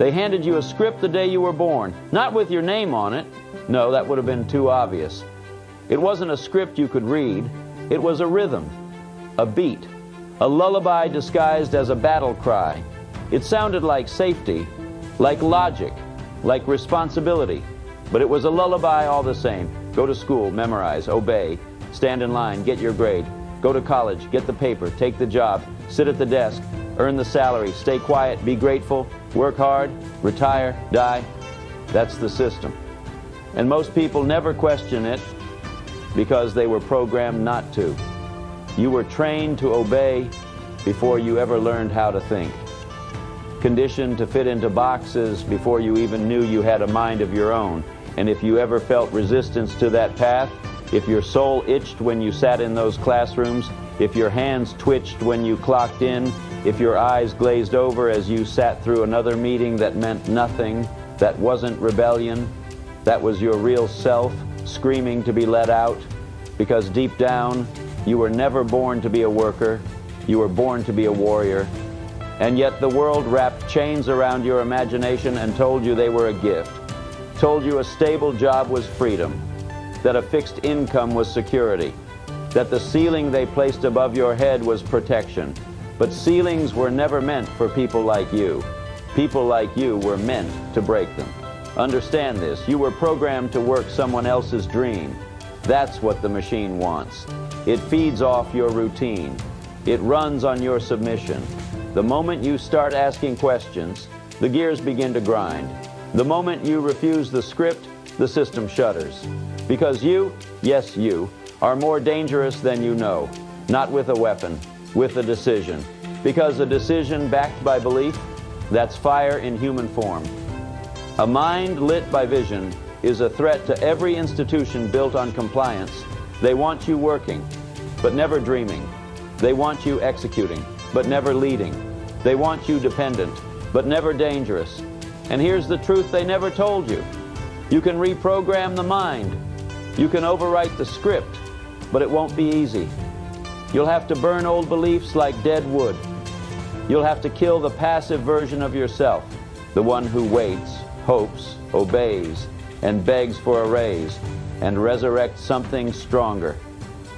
They handed you a script the day you were born, not with your name on it. No, that would have been too obvious. It wasn't a script you could read. It was a rhythm, a beat, a lullaby disguised as a battle cry. It sounded like safety, like logic, like responsibility. But it was a lullaby all the same. Go to school, memorize, obey, stand in line, get your grade. Go to college, get the paper, take the job, sit at the desk, earn the salary, stay quiet, be grateful, work hard, retire, die. That's the system. And most people never question it because they were programmed not to. You were trained to obey before you ever learned how to think. Conditioned to fit into boxes before you even knew you had a mind of your own. And if you ever felt resistance to that path, if your soul itched when you sat in those classrooms, if your hands twitched when you clocked in, if your eyes glazed over as you sat through another meeting that meant nothing, that wasn't rebellion, that was your real self screaming to be let out, because deep down, you were never born to be a worker, you were born to be a warrior. And yet the world wrapped chains around your imagination and told you they were a gift, told you a stable job was freedom, that a fixed income was security, that the ceiling they placed above your head was protection. But ceilings were never meant for people like you. People like you were meant to break them. Understand this, you were programmed to work someone else's dream. That's what the machine wants. It feeds off your routine. It runs on your submission. The moment you start asking questions, the gears begin to grind. The moment you refuse the script, the system shudders. Because you, yes you, are more dangerous than you know. Not with a weapon, with a decision. Because a decision backed by belief, that's fire in human form. A mind lit by vision is a threat to every institution built on compliance. They want you working, but never dreaming. They want you executing, but never leading. They want you dependent, but never dangerous. And here's the truth they never told you. You can reprogram the mind. You can overwrite the script, but it won't be easy. You'll have to burn old beliefs like dead wood. You'll have to kill the passive version of yourself, the one who waits, hopes, obeys, and begs for a raise, and resurrect something stronger,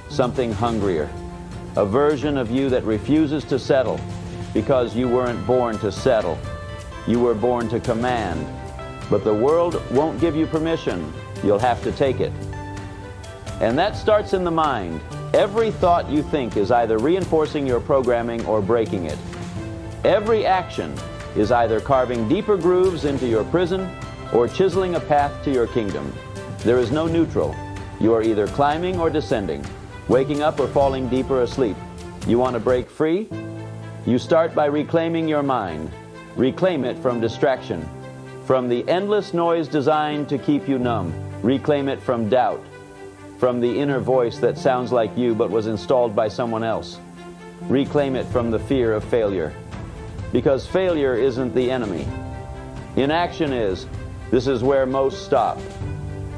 something hungrier, a version of you that refuses to settle because you weren't born to settle. You were born to command. But the world won't give you permission. You'll have to take it. And that starts in the mind. Every thought you think is either reinforcing your programming or breaking it. Every action is either carving deeper grooves into your prison or chiseling a path to your kingdom. There is no neutral. You are either climbing or descending, waking up or falling deeper asleep. You want to break free? You start by reclaiming your mind. Reclaim it from distraction, from the endless noise designed to keep you numb. Reclaim it from doubt, from the inner voice that sounds like you but was installed by someone else. Reclaim it from the fear of failure. Because failure isn't the enemy. Inaction is. This is where most stop.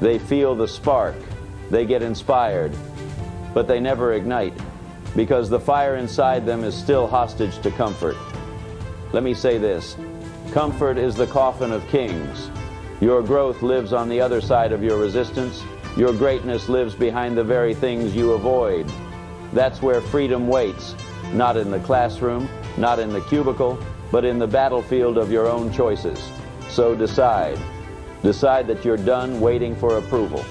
They feel the spark. They get inspired. But they never ignite, because the fire inside them is still hostage to comfort. Let me say this. Comfort is the coffin of kings. Your growth lives on the other side of your resistance. Your greatness lives behind the very things you avoid. That's where freedom waits, not in the classroom, not in the cubicle, but in the battlefield of your own choices. So decide. Decide that you're done waiting for approval.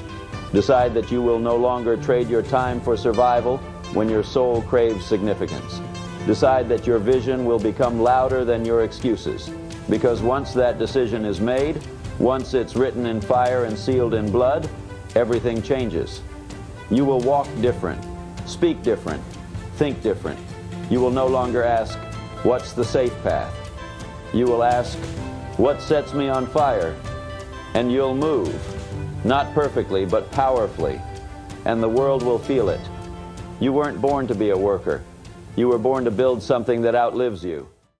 Decide that you will no longer trade your time for survival when your soul craves significance. Decide that your vision will become louder than your excuses. Because once that decision is made, once it's written in fire and sealed in blood, everything changes. You will walk different, speak different, think different. You will no longer ask, what's the safe path? You will ask, what sets me on fire? And you'll move, not perfectly, but powerfully. And the world will feel it. You weren't born to be a worker. You were born to build something that outlives you.